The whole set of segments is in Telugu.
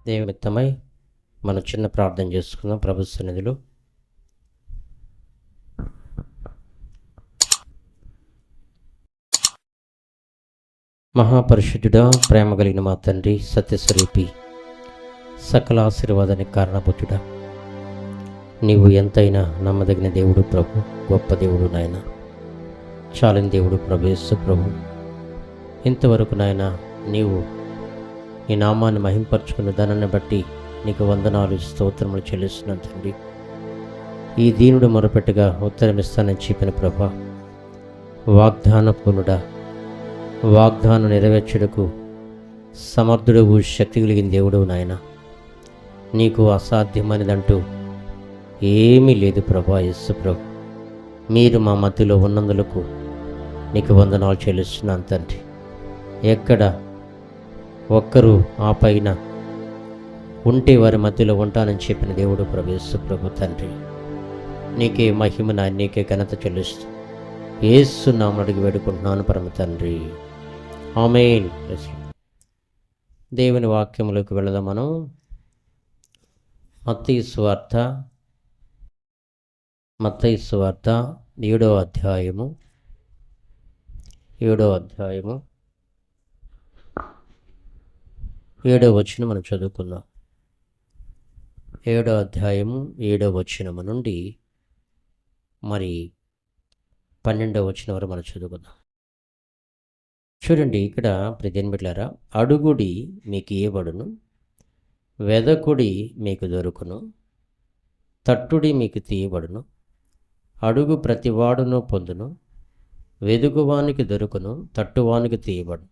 నిమిత్తమై మనం చిన్న ప్రార్థన చేసుకుందాం ప్రభు సన్నిధిలో. మహాపరిశుద్ధుడా, ప్రేమ కలిగిన మా తండ్రి, సత్యస్వరూపి, సకల ఆశీర్వాదానికి కారణభూతుడా, నీవు ఎంతైనా నమ్మదగిన దేవుడు ప్రభు, గొప్ప దేవుడు నాయన, చాలని దేవుడు ప్రభు, యేసు ప్రభు. ఇంతవరకు నాయన నీవు నీ నామాన్ని మహింపరచుకున్న దానాన్ని బట్టి నీకు వందనాలు, స్తోత్రములు చెల్లిస్తున్నాను తండ్రి. ఈ దీనుడు మొరపెట్టుగా ఉత్తరమిస్తానని చెప్పిన ప్రభా, వాగ్దాన పూర్ణుడా, వాగ్దానం నెరవేర్చుటకు సమర్థుడవు, శక్తి కలిగిన దేవుడు నాయన. నీకు అసాధ్యమైనదంటూ ఏమీ లేదు ప్రభా. యేసు ప్రభు, మీరు మా మధ్యలో ఉన్నందులకు నీకు వందనాలు చెల్లిస్తున్నాను తండ్రి. ఎక్కడ ఒక్కరు ఆ పైన ఉంటే వారి మధ్యలో ఉంటానని చెప్పిన దేవుడు ప్రభు, యేసు ప్రభు తండ్రి. నీకే మహిమ నాయన, నీకే ఘనత చెల్లిస్తూ యేసు నామమున అడిగి వేడుకుంటున్నాను పరమ తండ్రి, ఆమేన్. దేవుని వాక్యములోకి వెళదాం. మనం మత్తయి సువార్త 7వ అధ్యాయము 7వ వచనం మనం చదువుకుందాం. 7వ అధ్యాయము 7వ వచనము నుండి మరి 12వ వచనం వరకు మనం చదువుకుందాం. చూడండి, ఇక్కడ ప్రతిని బిడ్డలారా, అడుగుడి మీకు ఇయ్యబడును, వెదకుడి మీకు దొరుకును, తట్టుడి మీకు తీయబడును, అడుగు ప్రతివాడును పొందును, వెదుగువానికి దొరుకును, తట్టువానికి తీయబడును.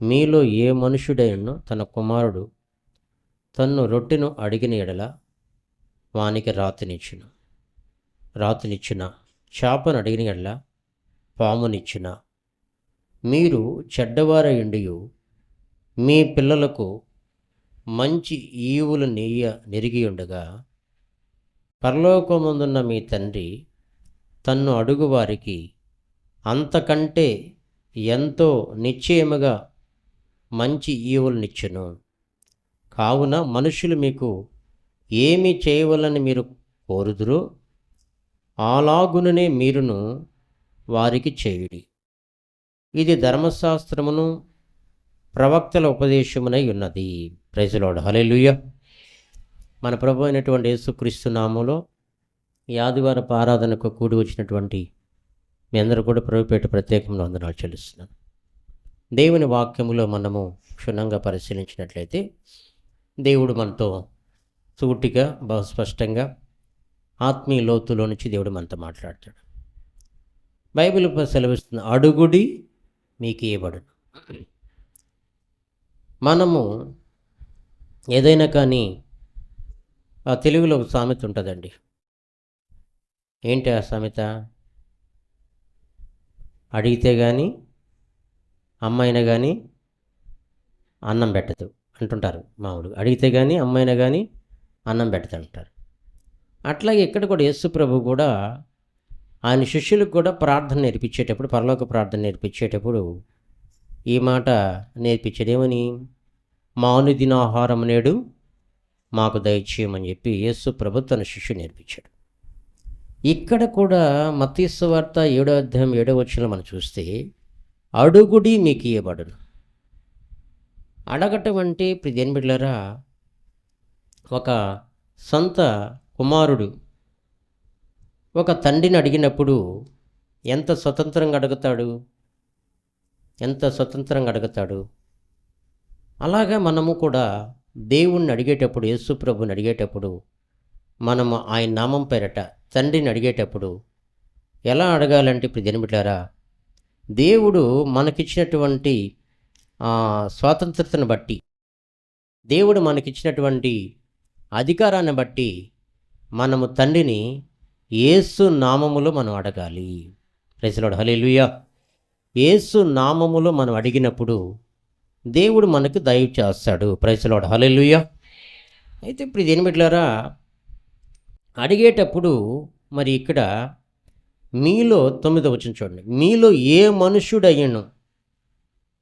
మీలో ఏ మనుషుడైనను తన కుమారుడు తన్ను రొట్టెను అడిగిన ఎడల వానికి రాతినిచ్చున, చేపను అడిగిన ఎడల పామునిచ్చున. మీరు చెడ్డవారయుండియు మీ పిల్లలకు మంచి ఈవులు నెరిగి ఉండగా, పరలోకమందున్న మీ తండ్రి తన్ను అడుగువారికి అంతకంటే ఎంతో నిశ్చయముగా మంచి ఈవులనిచ్చును. కావున మనుషులు మీకు ఏమి చేయవలని మీరు కోరుదురో అలాగుననే మీరును వారికి చేయుడి. ఇది ధర్మశాస్త్రమును ప్రవక్తల ఉపదేశమునై ఉన్నది. ప్రైజ్ ది లార్డ్, హల్లెలూయా. మన ప్రభు అయినటువంటి యేసుక్రీస్తు నామములో ఈ ఆదివారపు ఆరాధనకు కూడి వచ్చినటువంటి మీ అందరూ కూడా ప్రభుపేట ప్రత్యేకంగా వందనాలు చెల్లిస్తున్నాను. దేవుని వాక్యములో మనము క్షుణ్ణంగా పరిశీలించినట్లయితే దేవుడు మనతో సూటిగా, బహు స్పష్టంగా ఆత్మీయ లోతులో నుంచి దేవుడు మనతో మాట్లాడతాడు. బైబిల్ సెలవిస్తుంది, అడుగుడి మీకు ఇయ్యబడును. మనము ఏదైనా కానీ ఆ తెలుగులో ఒక సామెత ఉంటుందండి. ఏంటి ఆ సామెత? అడిగితే కానీ అమ్మాయినా కానీ అన్నం పెట్టదు అంటుంటారు మామూలు. అడిగితే కానీ అమ్మాయినా కానీ అన్నం పెట్టదు అంటారు. అట్లాగే ఇక్కడ కూడా యేసు ప్రభు కూడా ఆయన శిష్యులకు కూడా ప్రార్థన నేర్పించేటప్పుడు, పరలోక ప్రార్థన నేర్పించేటప్పుడు ఈ మాట నేర్పించేదేమని, మా అనుదిన ఆహారం నేడు మాకు దయచేయమని చెప్పి యేసు ప్రభు తన శిష్యుడు నేర్పించాడు. ఇక్కడ కూడా మత్తయి సువార్త 7వ అధ్యాయం 7వ వచనంలో మనం చూస్తే, అడుగుడి మీకు ఇయ్యబడును. అడగటం అంటే ప్రియమైన బిడ్డలారా, ఒక సొంత కుమారుడు ఒక తండ్రిని అడిగినప్పుడు ఎంత స్వతంత్రంగా అడుగుతాడు. అలాగా మనము కూడా దేవుణ్ణి అడిగేటప్పుడు, యేసు ప్రభుని అడిగేటప్పుడు, మనము ఆయన నామం పేరట తండ్రిని అడిగేటప్పుడు ఎలా అడగాలంటే ప్రియమైన బిడ్డలారా, దేవుడు మనకిచ్చినటువంటి స్వాతంత్రతను బట్టి, దేవుడు మనకిచ్చినటువంటి అధికారాన్ని బట్టి మనము తండ్రిని యేసు నామములో మనం అడగాలి. ప్రైజ్ ది లార్డ్, హల్లెలూయా. యేసు నామములో మనం అడిగినప్పుడు దేవుడు మనకు దయ చేస్తాడు. ప్రైజ్ ది లార్డ్, హల్లెలూయా. అయితే ఇప్పుడు ఇది ఏమిట్లారా, అడిగేటప్పుడు మరి ఇక్కడ మీలో 9వ వచనం చూడండి, మీలో ఏ మనుష్యుడయ్యను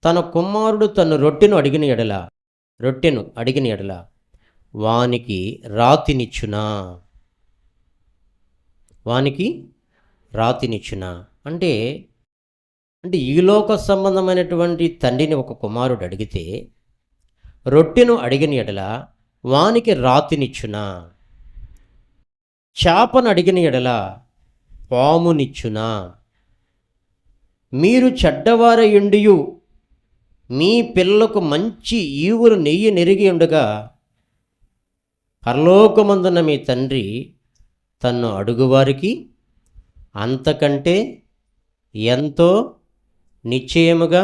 తన కుమారుడు తన రొట్టెను అడిగిన ఎడల రొట్టెను అడిగిన ఎడల వానికి రాతినిచ్చునా, వానికి రాతినిచ్చునా. అంటే అంటే ఈ లోక సంబంధమైనటువంటి తండ్రిని ఒక కుమారుడు అడిగితే రొట్టెను అడిగిన ఎడల వానికి రాతినిచ్చునా, చేపను అడిగిన ఎడల పామునిచ్చునా. మీరు చెడ్డవారయుండియు మీ పిల్లలకు మంచి ఈవులు నెయ్యి నెరిగి ఉండగా పరలోకమందున్న మీ తండ్రి తన్ను అడుగువారికి అంతకంటే ఎంతో నిశ్చయముగా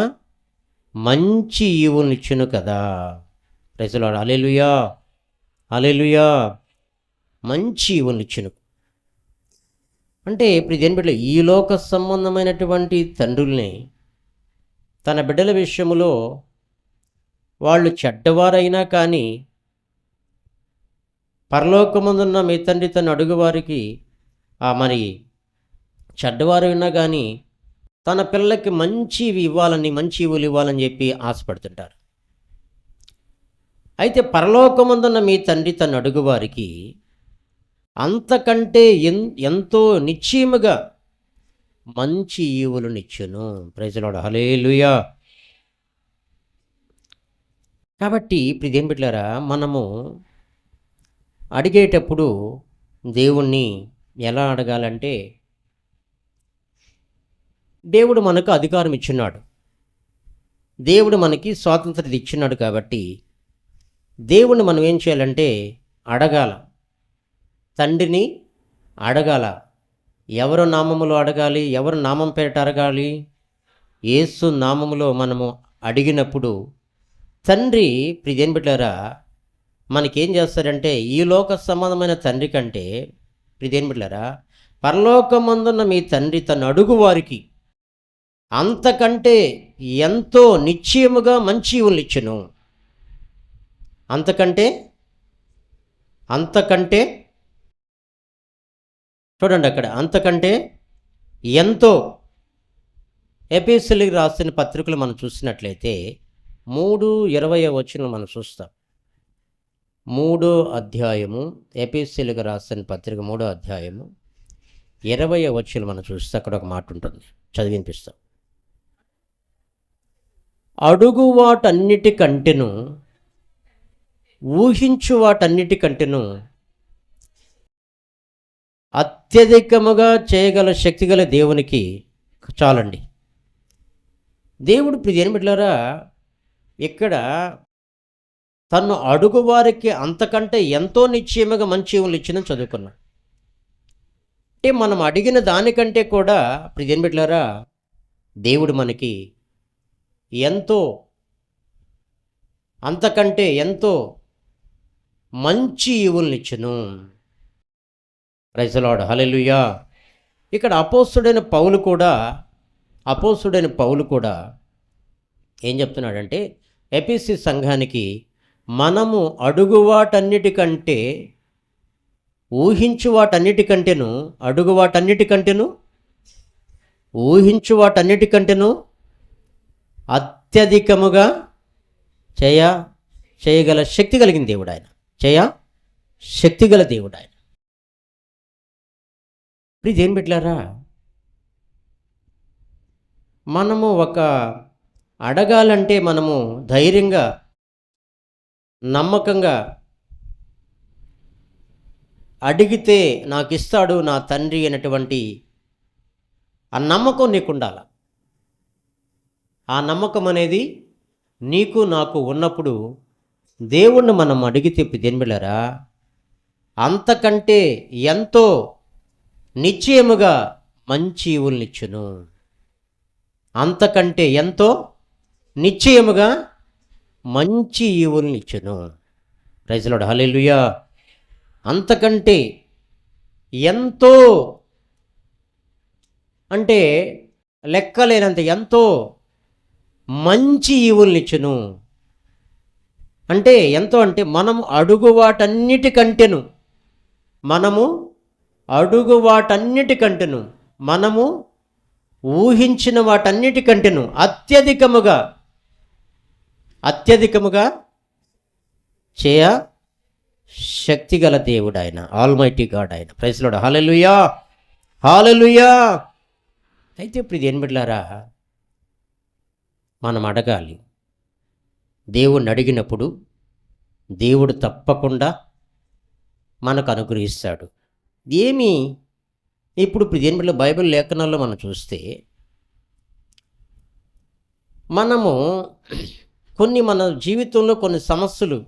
మంచి ఈవునిచ్చును కదా. Praise the Lord. Hallelujah, hallelujah. మంచి ఈవునిచ్చును. అంటే ఇప్పుడు దేని బిడ్డలు ఈ లోక సంబంధమైనటువంటి తండ్రుల్ని తన బిడ్డల విషయంలో వాళ్ళు చెడ్డవారైనా కానీ పరలోకమందున్న మీ తండ్రి తను అడుగువారికి మరి చెడ్డవారైనా కానీ తన పిల్లలకి మంచివి ఇవ్వాలని, మంచి ఇవులు ఇవ్వాలని చెప్పి ఆశపడుతుంటారు. అయితే పరలోకమందున్న మీ తండ్రి తను అడుగువారికి అంతకంటే ఎంతో నిశ్చయముగా మంచి ఈవులనిచ్చును. Praise the Lord. హల్లెలూయా. కాబట్టి ఇప్పుడు ఇదేం బిడ్డలారా, మనము అడిగేటప్పుడు దేవుణ్ణి ఎలా అడగాలంటే, దేవుడు మనకు అధికారం ఇచ్చున్నాడు, దేవుడు మనకి స్వాతంత్రత ఇచ్చున్నాడు. కాబట్టి దేవుణ్ణి మనం ఏం చేయాలంటే అడగాల, తండ్రిని అడగాల. ఎవరు నామములో అడగాలి? ఎవరు నామం పేరిట అడగాలి? యేసు నామములో మనము అడిగినప్పుడు తండ్రి ప్రియదేని బిడ్డలారా మనకేం చేస్తారంటే, ఈ లోక సంబంధమైన తండ్రి కంటే ప్రియదేని బిడ్డలారా పరలోకమందున్న మీ తండ్రి తను అడుగు వారికి అంతకంటే ఎంతో నిశ్చయముగా మంచి ఈవులు ఇచ్చును. అంతకంటే చూడండి అక్కడ, అంతకంటే ఎంతో. ఎఫెసీయులకు రాసిన పత్రికలు మనం చూసినట్లయితే 3:20 మనం చూస్తాం. 3వ అధ్యాయము, ఎఫెసీయులకు రాసిన పత్రిక 3వ అధ్యాయము 20 మనం చూస్తే అక్కడ ఒక మాట ఉంటుంది, చదివినిపిస్తాం. అడుగు వాటన్నిటికంటేను, ఊహించు వాటన్నిటికంటేను అత్యధికముగా చేయగల శక్తిగల దేవునికి చాలండి. దేవుడు ప్రియదేని బిడ్డలారా ఇక్కడ తను అడుగు వారికి అంతకంటే ఎంతో నిశ్చయముగా మంచి ఈవులు ఇచ్చిందని చదువుకున్నాం. అంటే మనం అడిగిన దానికంటే కూడా ప్రియదేని బిడ్డలారా దేవుడు మనకి ఎంతో, అంతకంటే ఎంతో మంచి ఈవులనిచ్చును. Praise the Lord. హల్లెలూయా. ఇక్కడ అపోస్తుడైన పౌలు కూడా ఏం చెప్తున్నాడంటే, ఎఫెసీ సంఘానికి మనము అడుగు వాటన్నిటికంటే, ఊహించు వాటన్నిటికంటేను, అడుగు వాటన్నిటికంటేను, ఊహించు వాటన్నిటికంటేను అత్యధికముగా చేయగల శక్తి కలిగిన దేవుడు ఆయన. శక్తిగల దేవుడు ఆయన. ప్లీజ్ ఏం పెట్టారా, మనము ఒక అడగాలంటే మనము ధైర్యంగా, నమ్మకంగా అడిగితే నాకు ఇస్తాడు నా తండ్రి అనేటువంటి ఆ నమ్మకం నీకు ఉండాలి. ఆ నమ్మకం అనేది నీకు నాకు ఉన్నప్పుడు దేవుణ్ణి మనం అడిగితే జన్మిలరా అంతకంటే ఎంతో నిశ్చయముగా మంచి ఈవులనిచ్చును. అంతకంటే ఎంతో నిశ్చయముగా మంచి ఈవులనిచ్చును. Praise the Lord. హల్లెలూయా. అంతకంటే ఎంతో అంటే లెక్కలేనంత ఎంతో మంచి ఈవులనిచ్చును. అంటే ఎంతో అంటే మనము అడుగు వాటన్నిటికంటేను, మనము ఊహించిన వాటన్నిటికంటేను అత్యధికముగా చేయ శక్తిగల దేవుడు ఆయన, ఆల్మైటీ గాడ్ ఆయన. Praise Lord. Hallelujah, hallelujah. అయితే ఇప్పుడు ఇది ఏం బిడ్డలారా, మనం అడగాలి. దేవుణ్ణి అడిగినప్పుడు దేవుడు తప్పకుండా మనకు అనుగ్రహిస్తాడు. ఏమి ఇప్పుడు ఏం బిడ్డల, బైబిల్ లేఖనాల్లో మనం చూస్తే మనము మన జీవితంలో కొన్ని సమస్యలు,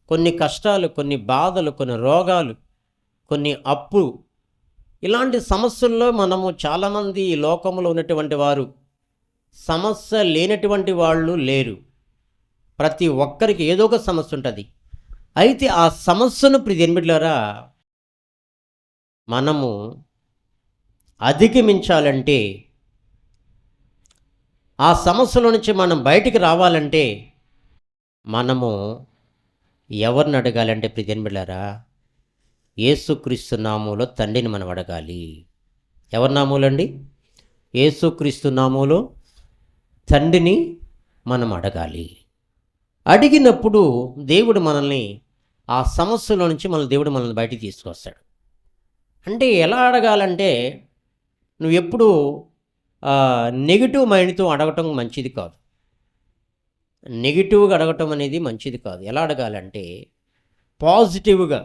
కొన్ని కష్టాలు, కొన్ని బాధలు, కొన్ని రోగాలు, కొన్ని అప్పు, ఇలాంటి సమస్యల్లో మనము చాలామంది ఈ లోకంలో ఉన్నటువంటి వారు సమస్య లేనటువంటి వాళ్ళు లేరు. ప్రతి ఒక్కరికి ఏదో ఒక సమస్య ఉంటుంది. అయితే ఆ సమస్యను ప్రియమిట్లారా మనము అధిగమించాలంటే, ఆ సమస్యలో నుంచి మనం బయటికి రావాలంటే మనము ఎవరిని అడగాలంటే ప్రియమిట్లారా, యేసుక్రీస్తు నామములో తండ్రిని మనం అడగాలి. ఎవరి నామములో అండి? యేసుక్రీస్తు నామములో తండ్రిని మనం అడగాలి. అడిగినప్పుడు దేవుడు మనల్ని ఆ సమస్యలో నుంచి దేవుడు మనల్ని బయటికి తీసుకొస్తాడు. అంటే ఎలా అడగాలంటే, నువ్వు ఎప్పుడు నెగిటివ్ మైండ్తో అడగటం మంచిది కాదు. నెగిటివ్గా అడగటం అనేది మంచిది కాదు. ఎలా అడగాలంటే పాజిటివ్గా,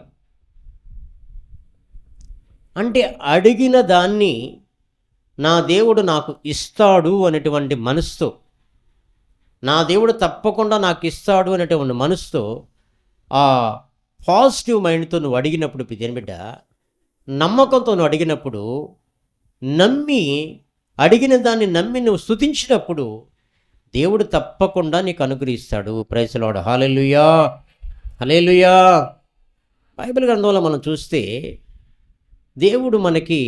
అంటే అడిగిన దాన్ని నా దేవుడు నాకు ఇస్తాడు అనేటువంటి మనసుతో, నా దేవుడు తప్పకుండా నాకు ఇస్తాడు అనేటువంటి మనసుతో, ఆ పాజిటివ్ మైండ్తో నువ్వు అడిగినప్పుడు బిడ్డ, నమ్మకంతో నువ్వు అడిగినప్పుడు, నమ్మి అడిగిన దాన్ని నమ్మి నువ్వు స్తుతించినప్పుడు దేవుడు తప్పకుండా నీకు అనుగ్రహిస్తాడు. Praise Lord. Hallelujah, hallelujah. Bible గ్రంథంలో మనం చూస్తే దేవుడు మనకి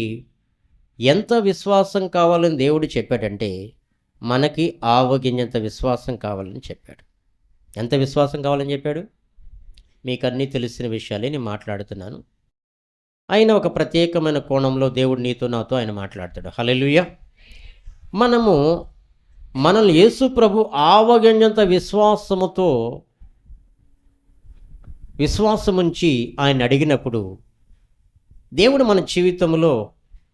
ఎంత విశ్వాసం కావాలని దేవుడు చెప్పాడంటే, మనకి ఆవగింజంత విశ్వాసం కావాలని చెప్పాడు. ఎంత విశ్వాసం కావాలని చెప్పాడు? మీకు అన్నీ తెలిసిన విషయాలే నేను మాట్లాడుతున్నాను. ఆయన ఒక ప్రత్యేకమైన కోణంలో దేవుడు నీతో నాతో ఆయన మాట్లాడతాడు. హల్లెలూయా. మనల్ని యేసు ప్రభు ఆవగింజంత విశ్వాసముంచి ఆయన అడిగినప్పుడు దేవుడు మన జీవితంలో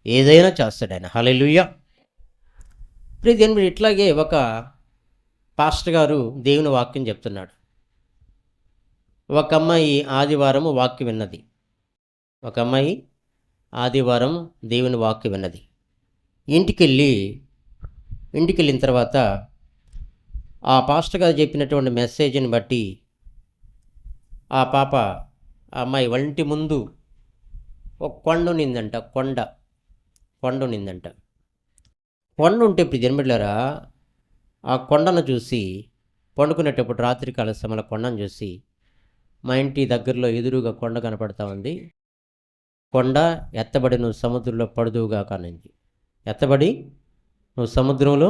ఏదైనా చేస్తాడు ఆయన. హల్లెలూయా. ప్రియదేవుడు, ఇట్లాగే ఒక పాస్టర్ గారు దేవుని వాక్యం చెప్తున్నాడు. ఒక అమ్మాయి ఆదివారం వాక్యం విన్నది. ఒక అమ్మాయి ఆదివారం దేవుని వాక్యం విన్నది. ఇంటికి వెళ్ళిన తర్వాత ఆ పాస్టర్ గారు చెప్పినటువంటి మెసేజ్ని బట్టి ఆ అమ్మాయి వంటి ముందు ఒక కొండ ఉన్నిందంట. కొండ ఉన్నిందంట. కొండ ఉంటే ఇప్పుడు జన్మడ్లారా, ఆ కొండను చూసి పండుకునేటప్పుడు రాత్రికాల సమయంలో కొండను చూసి, మా ఇంటి దగ్గరలో ఎదురుగా కొండ కనపడతా ఉంది, కొండ ఎత్తబడి నువ్వు సముద్రంలో పడుదువుగా కానింది, ఎత్తబడి నువ్వు సముద్రంలో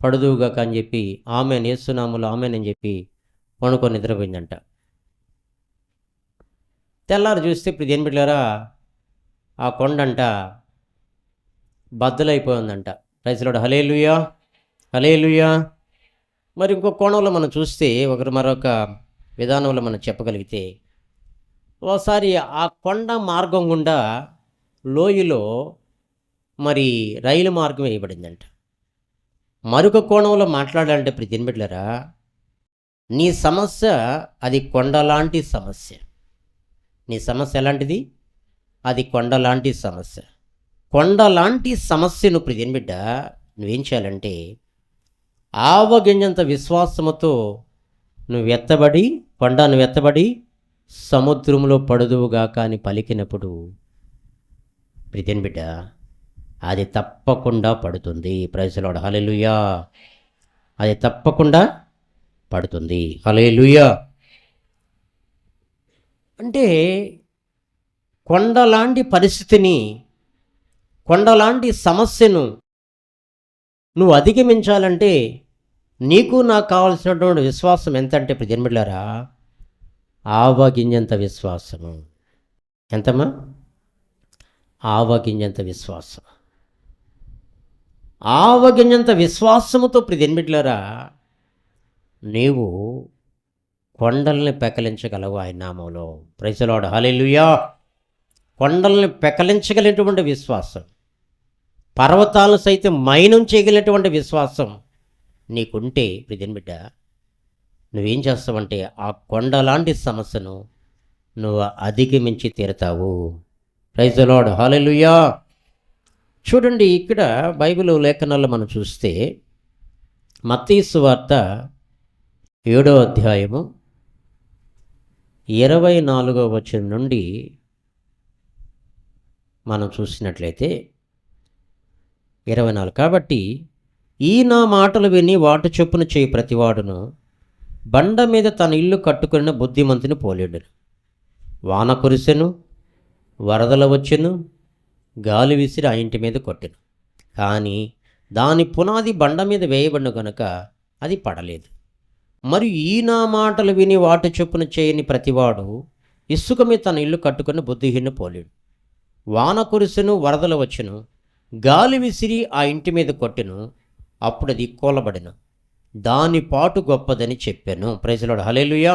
పడుదువుగా అని చెప్పి ఆమెన్, యేసునామములో ఆమెన్ అని చెప్పి పండుకొని నిద్రపోయిందంట. తెల్లారు చూస్తే ఇప్పుడు దేని బిడ్డలారా, ఆ కొండంట బద్దలైపోయిందంట. Praise Lord. హల్లెలూయా, హల్లెలూయా. మరి ఇంకో కోణంలో మనం చూస్తే, మరొక విధానంలో మనం చెప్పగలిగితే, ఒకసారి ఆ కొండ మార్గం గుండా లోయలో మరి రైలు మార్గం వేయబడిందంట. మరొక కోణంలో మాట్లాడాలంటే ప్రతి బిడ్డలారా, నీ సమస్య అది కొండలాంటి సమస్య. నీ సమస్య ఎలాంటిది? అది కొండలాంటి సమస్య. కొండలాంటి సమస్యను ప్రతి బిడ్డ నువ్వేం చేయాలంటే, ఆవగింజంత విశ్వాసముతో నువ్వు ఎత్తబడి సముద్రంలో పడుదువుగాక అని పలికినప్పుడు ప్రియని బిడ్డ, అది తప్పకుండా పడుతుంది. Praise Lord. హల్లెలూయా. అది తప్పకుండా పడుతుంది. హల్లెలూయా. అంటే కొండలాంటి పరిస్థితిని, కొండలాంటి సమస్యను నువ్వు అధిగమించాలంటే నీకు నాకు కావాల్సినటువంటి విశ్వాసం ఎంత అంటే ప్రజన్మిళ్ళారా, ఆవగింజంత విశ్వాసము. ఎంతమ్మా? ఆవగింజంత విశ్వాసం. ఆవగింజంత విశ్వాసముతో ప్రజన్మిళ్ళారా నీవు కొండల్ని పెకలించగలవు ఆయన నామంలో. ప్రైజ్ ది లార్డ్, హల్లెలూయా. కొండల్ని పెకలించగలిగినటువంటి విశ్వాసం, పర్వతాలను సైతం మైనం చేయగలిగినటువంటి విశ్వాసం నీకుంటే ప్రియమైన బిడ్డ, నువ్వేం చేస్తావంటే ఆ కొండ లాంటి సమస్యను నువ్వు అధిగమించి తీరుతావు. ప్రైజ్ ది లార్డ్, హల్లెలూయా. చూడండి, ఇక్కడ బైబిల్ లేఖనాల్లో మనం చూస్తే మత్తయి సువార్త 7వ అధ్యాయము 24వ వచనం నుండి మనం చూసినట్లయితే 24, కాబట్టి ఈ నా మాటలు విని వాటి చొప్పున చేయి ప్రతివాడును బండ మీద తన ఇల్లు కట్టుకున్న బుద్ధిమంతుని పోలేడును. వాన కురిసెను, వరదల వచ్చెను, గాలి విసిరి ఆ ఇంటి మీద కొట్టెను, కానీ దాని పునాది బండ మీద వేయబడిన గనుక అది పడలేదు. మరియు ఈ నా మాటలు విని వాటి చొప్పున చేయని ప్రతివాడు ఇసుక మీద తన ఇల్లు కట్టుకుని బుద్ధిహీన పోలేడు. వాన కురిసెను, వరదలు వచ్చెను, గాలి విసిరి ఆ ఇంటి మీద కొట్టెను, అప్పుడు అది కూలబడెను, దాని పాటు గొప్పదని చెప్పాను. ప్రైజ్ ది లార్డ్, హల్లెలూయా.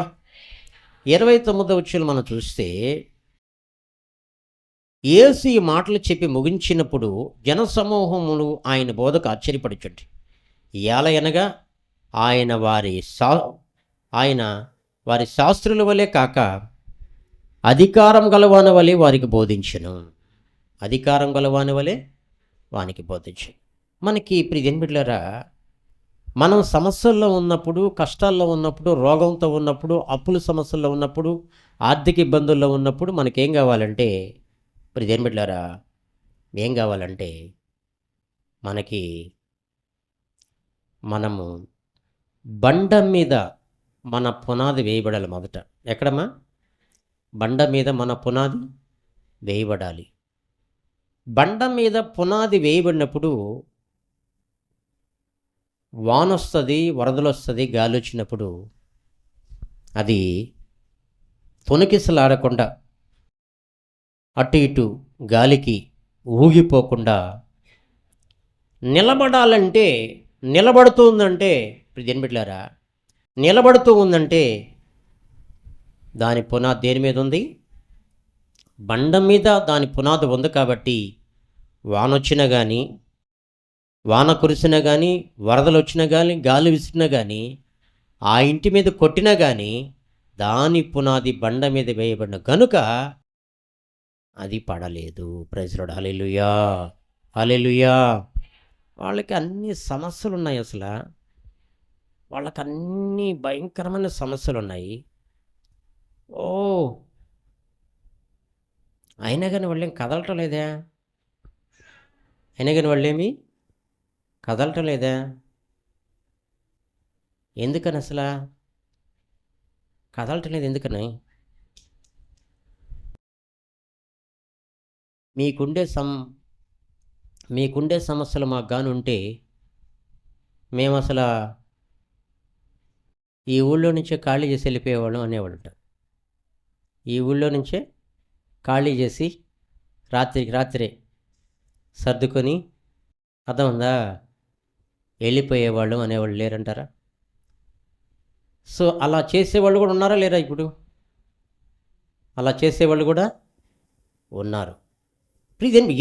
29వ వచనం మనం చూస్తే యేసు ఈ మాటలు చెప్పి ముగించినప్పుడు జనసమూహములు ఆయన బోధకు ఆశ్చర్యపడుచుండి. ఏలయనగా ఆయన వారి శాస్త్రుల వలె కాక అధికారం గలవాని వలె వారికి బోధించెను. అధికారం గలవాని వలె వానికి బోధించెను. మనకి ప్రియమైన బిడ్డలారా, మనం సమస్యల్లో ఉన్నప్పుడు, కష్టాల్లో ఉన్నప్పుడు, రోగంతో ఉన్నప్పుడు, అప్పుల సమస్యల్లో ఉన్నప్పుడు, ఆర్థిక ఇబ్బందుల్లో ఉన్నప్పుడు మనకేం కావాలంటే ప్రియమైన బిడ్డలారా, ఏం కావాలంటే మనము బండ మీద మన పునాది వేయబడాలి. మొదట ఎక్కడమ్మా? బండ మీద మన పునాది వేయబడాలి. బండ మీద పునాది వేయబడినప్పుడు వాన వస్తుంది, వరదలు వస్తుంది, గాలి వచ్చినప్పుడు అది తొణికిసలాడకుండా అటు ఇటు గాలికి ఊగిపోకుండా నిలబడాలంటే, నిలబడుతూ ఉందంటే ప్రియమైన బిడ్డలారా, నిలబడుతూ ఉందంటే దాని పునాది దేని మీద ఉంది? బండ మీద దాని పునాది ఉంది. కాబట్టి వాన వచ్చినా కానీ, వాన కురిసినా కానీ, వరదలు వచ్చినా కానీ, గాలి విసిరినా కానీ, ఆ ఇంటి మీద కొట్టినా కానీ దాని పునాది బండ మీద వేయబడిన గనుక అది పడలేదు. ప్రైజ్ ది లార్డ్, హల్లెలూయా, హల్లెలూయా. వాళ్ళకి అన్ని సమస్యలు ఉన్నాయి. అసలు వాళ్ళకి అన్ని భయంకరమైన సమస్యలు ఉన్నాయి. అయినా కానీ వాళ్ళేం కదలటం లేదా? అయినా కానీ వాళ్ళేమి కదలటం లేదా? ఎందుకని అసలు కదలటం లేదు? ఎందుకని? మీకుండే సమస్యలు మాకు కానీ ఉంటే మేము అసలు ఈ ఊళ్ళో నుంచే ఖాళీ చేసి వెళ్ళిపోయేవాళ్ళం అనేవాళ్ళంట. ఈ ఊళ్ళో నుంచే ఖాళీ చేసి రాత్రే సర్దుకొని, అర్థం ఉందా, వెళ్ళిపోయేవాళ్ళం అనేవాళ్ళు లేరంటారా? సో అలా చేసేవాళ్ళు కూడా ఉన్నారా లేరా? ఇప్పుడు అలా చేసేవాళ్ళు కూడా ఉన్నారు.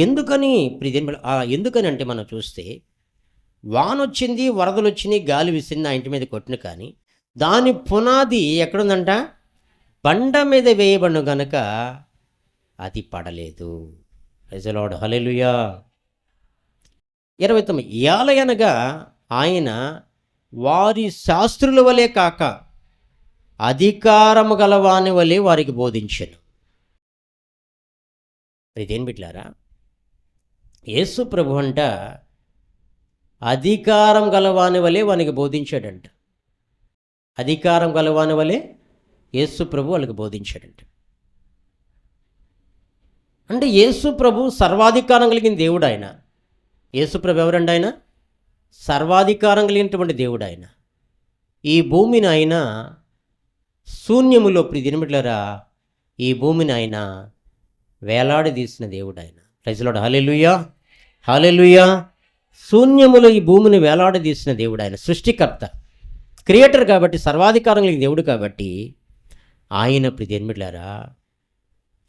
ఎందుకని అంటే మనం చూస్తే వాన వచ్చింది, వరదలు వచ్చినాయి, గాలి విసిరింది, ఆ ఇంటి మీద కొట్టిన, కానీ దాని పునాది ఎక్కడుందంట? బండ మీద వేయబడిన గనుక అది పడలేదు. ప్రైజ్ ది లార్డ్, హల్లెలూయా. 29, ఏలయనగా ఆయన వారి శాస్త్రుల వలె కాక అధికారము గలవాని వలె వారికి బోధించెను. ఇదేం బిడ్డలారా, యేసు ప్రభు అంట అధికారం గలవాని వలె వానికి బోధించాడంట. అధికారం గలవాని వలె యేసు ప్రభు వాళ్ళకి బోధించాడంట. అంటే యేసు ప్రభు సర్వాధికారం కలిగిన దేవుడు. ఆయన యేసు ప్రభు ఎవరండి? ఆయన సర్వాధికారం కలిగినటువంటి దేవుడు. ఆయన ఈ భూమిని ఆయన శూన్యములో ప్రియమిట్లరా ఈ భూమిని ఆయన వేలాడదీసిన దేవుడు. ఆయన ప్రైజ్ ది లార్డ్, హల్లెలూయా, హల్లెలూయా. శూన్యములో ఈ భూమిని వేలాడదీసిన దేవుడు. ఆయన సృష్టికర్త. క్రియేటర్ కాబట్టి, సర్వాధికారం కలిగిన దేవుడు కాబట్టి ఆయన ప్రియమిట్లారా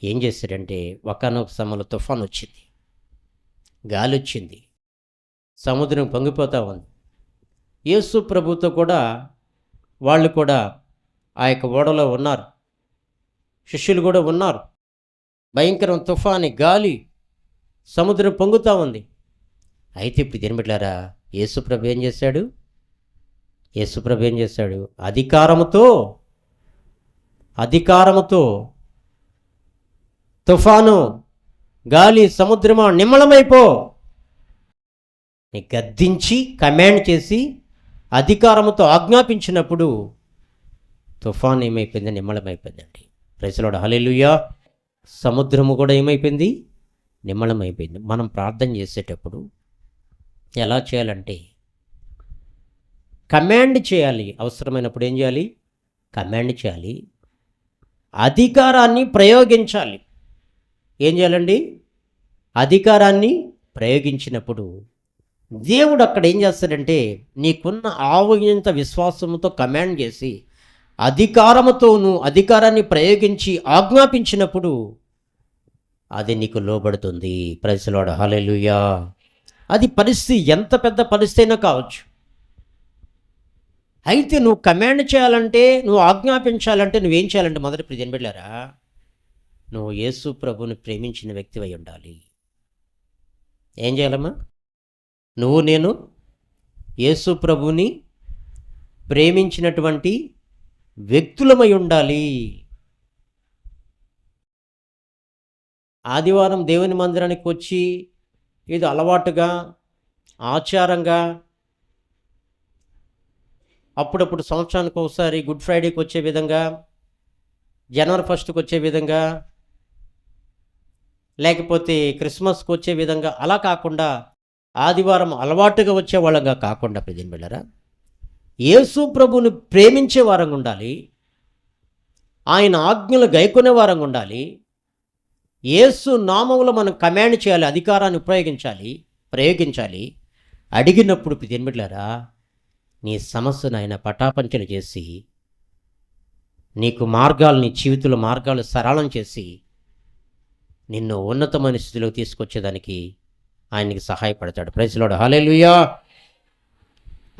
ఏం చేశాడంటే ఒకానొక సమయంలో తుఫాన్ వచ్చింది, గాలి వచ్చింది, సముద్రం పొంగిపోతూ ఉంది. యేసు ప్రభుతో కూడా వాళ్ళు కూడా ఆ యొక్క ఓడలో ఉన్నారు, శిష్యులు కూడా ఉన్నారు. భయంకరం తుఫాని, గాలి, సముద్రం పొంగుతూ ఉంది. అయితే ఇప్పుడు తినబెట్లారా యేసుప్రభు ఏం చేశాడు? యేసుప్రభు ఏం చేశాడు? అధికారముతో తుఫాను, గాలి, సముద్రమా నిమ్మళమైపో గద్దించి కమాండ్ చేసి అధికారముతో ఆజ్ఞాపించినప్పుడు తుఫాన్ ఏమైపోయింది? నిమ్మళమైపోయిందండి. ప్రైజ్ ది లార్డ్, హల్లెలూయా. సముద్రము కూడా ఏమైపోయింది? నిమ్మళమైపోయింది. మనం ప్రార్థన చేసేటప్పుడు ఎలా చేయాలంటే కమాండ్ చేయాలి. అవసరమైనప్పుడు ఏం చేయాలి? కమాండ్ చేయాలి. అధికారాన్ని ప్రయోగించాలి. ఏం చేయాలండి? అధికారాన్ని ప్రయోగించినప్పుడు దేవుడు అక్కడ ఏం చేస్తాడంటే నీకున్న ఆవగింత విశ్వాసంతో కమాండ్ చేసి అధికారముతోను అధికారాన్ని ప్రయోగించి ఆజ్ఞాపించినప్పుడు అది నీకు లోబడుతుంది. Praise the Lord, hallelujah. అది పరిస్థితి ఎంత పెద్ద పరిస్థితి అయినా కావచ్చు. అయితే నువ్వు కమాండ్ చేయాలంటే, నువ్వు ఆజ్ఞాపించాలంటే నువ్వేం చేయాలంటే మొదటి ప్రియమిట్లారా నువ్వు యేసు ప్రభుని ప్రేమించిన వ్యక్తివై ఉండాలి. ఏం చేయాలమ్మా? నువ్వు నేను యేసు ప్రభుని ప్రేమించినటువంటి వ్యక్తులమై ఉండాలి. ఆదివారం దేవుని మందిరానికి వచ్చి ఇది అలవాటుగా, ఆచారంగా, అప్పుడప్పుడు సంవత్సరానికి ఒకసారి గుడ్ ఫ్రైడేకి వచ్చే విధంగా, జనవరి 1కి వచ్చే విధంగా, లేకపోతే క్రిస్మస్కి వచ్చే విధంగా అలా కాకుండా ఆదివారం అలవాటుగా వచ్చే వాళ్ళంగా కాకుండా ప్రియమైన బిడ్డలారా యేసు ప్రభుని ప్రేమించే వారంగా ఉండాలి. ఆయన ఆజ్ఞలు గైకొనే వారంగా ఉండాలి. యేసు నామములో మనం కమాండ్ చేయాలి, అధికారాన్ని ప్రయోగించాలి. అడిగినప్పుడు ప్రియమైన బిడ్డలారా నీ సమస్యను ఆయన పటాపంచలు చేసి నీకు నీ జీవితంలో మార్గాలు సరళం చేసి నిన్ను ఉన్నతమైన స్థితిలోకి తీసుకొచ్చేదానికి ఆయనకి సహాయపడతాడు. ప్రైజ్ ది లార్డ్, హల్లెలూయా.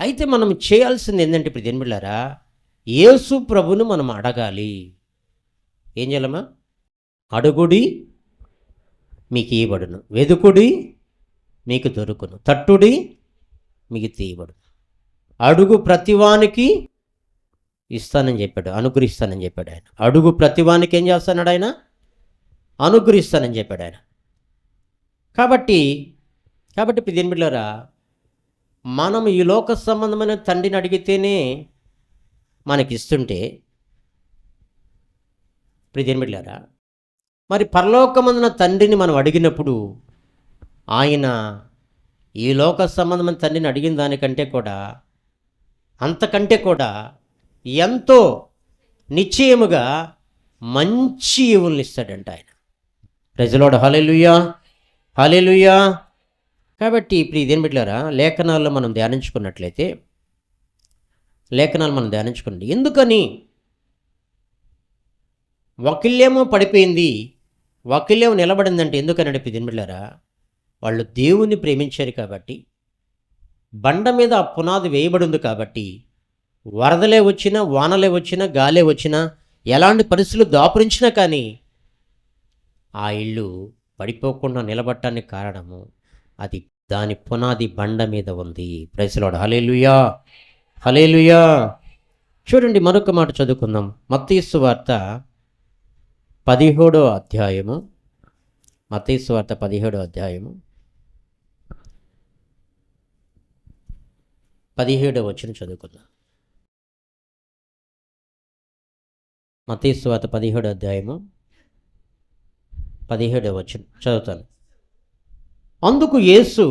అయితే మనం చేయాల్సింది ఏంటంటే ఇప్పుడు దేనిబిళ్ళారా యేసు ప్రభును మనం అడగాలి. ఏం చేయాలమ్మా? అడుగుడి మీకు ఇవ్వబడును, వెదుకుడి మీకు దొరుకును, తట్టుడి మీకు తీయబడును. అడుగు ప్రతివానికి ఇస్తానని చెప్పాడు, అనుగ్రహిస్తానని చెప్పాడు ఆయన. అడుగు ప్రతివానికి ఏం చేస్తాడు ఆయన? అనుగ్రహిస్తానని చెప్పాడు ఆయన. కాబట్టి ఇప్పుడు దీని బిడ్డలారా మనం ఈ లోక సంబంధమైన తండ్రిని అడిగితేనే మనకిస్తుంటే ఇప్పుడు దీని బిడ్డలారా మరి పరలోకమందున తండ్రిని మనం అడిగినప్పుడు ఆయన ఈ లోక సంబంధమైన తండ్రిని అడిగిన దానికంటే కూడా అంతకంటే కూడా ఎంతో నిశ్చయముగా మంచి ఈవుల్ని ఇస్తాడంట ఆయన. ప్రైజ్ ది లార్డ్, హల్లెలూయా, హల్లెలూయా. కాబట్టి ఇప్పుడు ఇదేం బిడ్డలారా లేఖనాల్లో మనం ధ్యానించుకున్నట్లయితే ఎందుకని ఒకళ్ళేమో పడిపోయింది, ఒకళ్ళేమో నిలబడిందంటే ఎందుకని అంటే ఇదేం బిడ్డలారా వాళ్ళు దేవుణ్ణి ప్రేమించారు కాబట్టి, బండ మీద ఆ పునాది వేయబడి ఉంది కాబట్టి వరదలే వచ్చినా, వానలే వచ్చినా, గాలే వచ్చినా, ఎలాంటి పరిస్థితులు దాపురించినా కానీ ఆ ఇల్లు పడిపోకుండా నిలబడటానికి కారణము అది దాని పునాది బండ మీద ఉంది. ప్రైజ్ ది లార్డ్, హల్లెలూయా, హల్లెలూయా. చూడండి మరొక మాట చదువుకుందాం. మత్తయి సువార్త 17వ అధ్యాయము, మత్తయి సువార్త 17వ అధ్యాయము 17వ వచనం చదువుకుందాం. మత్తయి సువార్త 17వ అధ్యాయము 17వ వచనం చదువుతాను. అందుకు యేసు,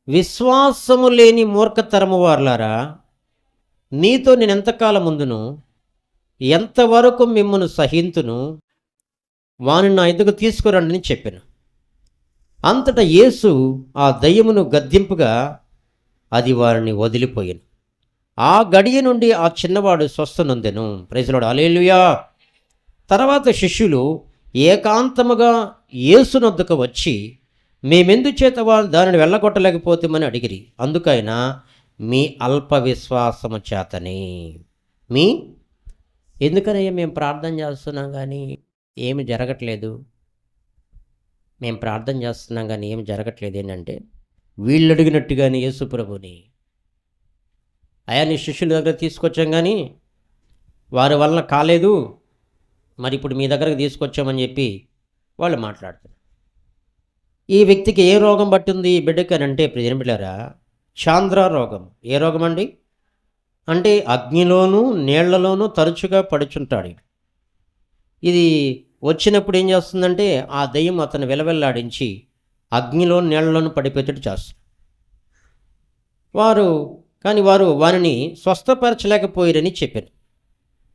విశ్వాసము లేని మూర్ఖతరము వారలారా, మీతో నేను ఎంతకాలం ముందును, ఎంతవరకు మిమ్మల్ని సహింతును, వాని నా ఎదుగు తీసుకురండి అని చెప్పాను. అంతటా యేసు ఆ దయ్యమును గద్దింపుగా అది వారిని వదిలిపోయాను. ఆ గడియ నుండి ఆ చిన్నవాడు స్వస్థ నొందెను. ప్రైజ్ లార్డ్, హల్లెలూయా. తర్వాత శిష్యులు ఏకాంతముగా యేసునొద్దకు వచ్చి, మేమెందుచేత దానిని వెళ్ళగొట్టలేకపోతామని అడిగిరి. అందుకైన మీ అల్ప విశ్వాసము చేతని. మీ ఎందుకనయ్యా మేము ప్రార్థన చేస్తున్నాం కానీ ఏమి జరగట్లేదు, మేము ప్రార్థన చేస్తున్నాం కానీ ఏమి జరగట్లేదు ఏంటంటే, వీళ్ళు అడిగినట్టుగానే యేసు ప్రభుని, అయా నీ శిష్యుల దగ్గర తీసుకొచ్చాం కానీ వారి వలన కాలేదు, మరి ఇప్పుడు మీ దగ్గరకు తీసుకొచ్చామని చెప్పి వాళ్ళు మాట్లాడుతారు. ఈ వ్యక్తికి ఏ రోగం పట్టింది ఈ బిడ్డకి అని అంటే, ప్రియమిలారా, చాంద్ర రోగం. ఏ రోగం అండి అంటే అగ్నిలోనూ నీళ్లలోనూ తరచుగా పడుచుంటాడు. ఇది వచ్చినప్పుడు ఏం చేస్తుందంటే ఆ దయ్యం అతను విలవెల్లాడించి అగ్నిలో నీళ్లలోనూ పడిపోయేటట్టు చేస్తుంది. వారు వారిని స్వస్థపరచలేకపోయారని చెప్పారు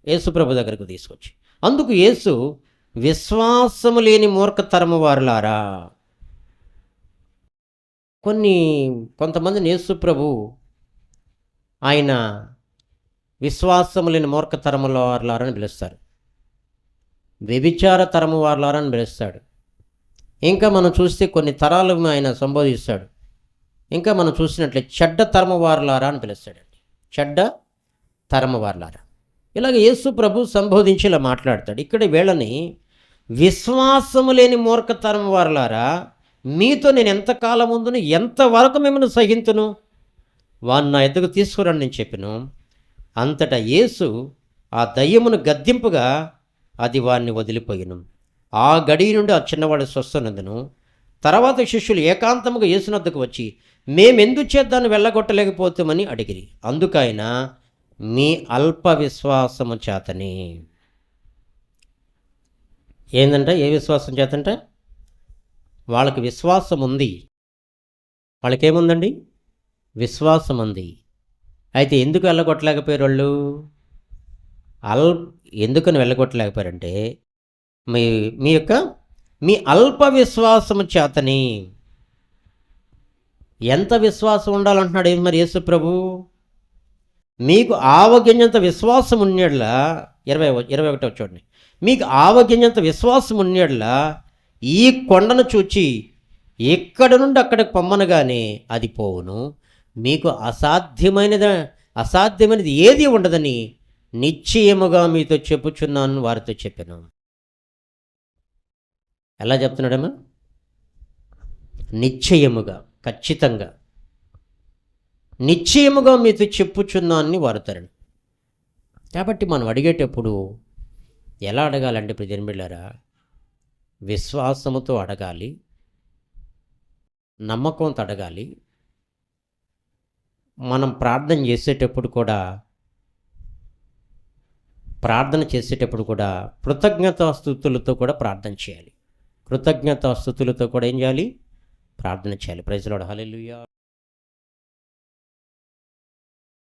యేసుప్రభు దగ్గరకు తీసుకొచ్చి. అందుకు యేసు, విశ్వాసము లేని మూర్ఖతరము వారులారా. కొంతమందిని యేసుప్రభు ఆయన విశ్వాసము లేని మూర్ఖతరముల వారులారని పిలుస్తారు, వ్యభిచార తరము వారులారని పిలుస్తాడు. ఇంకా మనం చూస్తే కొన్ని తరాలు ఆయన సంబోధిస్తాడు. ఇంకా మనం చూసినట్లే చెడ్డ తరము వారులారా అని పిలుస్తాడండి, చెడ్డ తరము వారులారా. ఇలాగ యేసు ప్రభు సంబోధించి ఇలా మాట్లాడతాడు. ఇక్కడ వీళ్ళని విశ్వాసము లేని మూర్ఖతరం వారులారా, మీతో నేను ఎంతకాలం ముందును ఎంతవరకు మిమ్మల్ని సహింతును, వారిని నా ఎద్దకు తీసుకురండి నేను చెప్పాను. అంతటా యేసు ఆ దయ్యమును గద్దింపుగా అది వారిని వదిలిపోయిను. ఆ గడియ నుండి ఆ చిన్నవాడు స్వస్థనందును. తర్వాత శిష్యులు ఏకాంతముగా యేసునద్దకు వచ్చి, మేమెందుచేత దాన్ని వెళ్ళగొట్టలేకపోతామని అడిగిరి. అందుకైన మీ అల్ప విశ్వాసము చేతని. ఏంటంటే ఏ విశ్వాసం చేతంట? వాళ్ళకి విశ్వాసం ఉంది. వాళ్ళకేముందండి? విశ్వాసం ఉంది. అయితే ఎందుకు వెళ్ళగొట్టలేకపోయారు వాళ్ళు? ఎందుకని వెళ్ళగొట్టలేకపోయారంటే మీ అల్ప విశ్వాసము చేతని. ఎంత విశ్వాసం ఉండాలంటున్నాడు ఏం మరి యేసు ప్రభు? మీకు ఆవగింజంత విశ్వాసం ఉన్నట్లా, 21 చూడండి, మీకు ఆవగింజంత విశ్వాసం ఉన్నట్లా ఈ కొండను చూచి ఎక్కడ నుండి అక్కడికి పొమ్మనగానే అది పోవును. మీకు అసాధ్యమైనది ఏది ఉండదని నిశ్చయముగా మీతో చెప్పుచున్నాను వారితో చెప్పాను. ఎలా చెప్తున్నాడమ్మా? నిశ్చయముగా, ఖచ్చితంగా, నిశ్చయముగా మీతో చెప్పుచున్నాను వారుతారండి. కాబట్టి మనం అడిగేటప్పుడు ఎలా అడగాలంటే ప్రియమిళ్ళారా, విశ్వాసముతో అడగాలి, నమ్మకంతో అడగాలి. మనం ప్రార్థన చేసేటప్పుడు కూడా కృతజ్ఞతాస్తుతులతో కూడా ప్రార్థన చేయాలి. కృతజ్ఞతాస్తుతులతో కూడా ఏం చేయాలి? ప్రార్థన చేయాలి. ప్రైజ్ లార్డ్, హల్లెలూయా.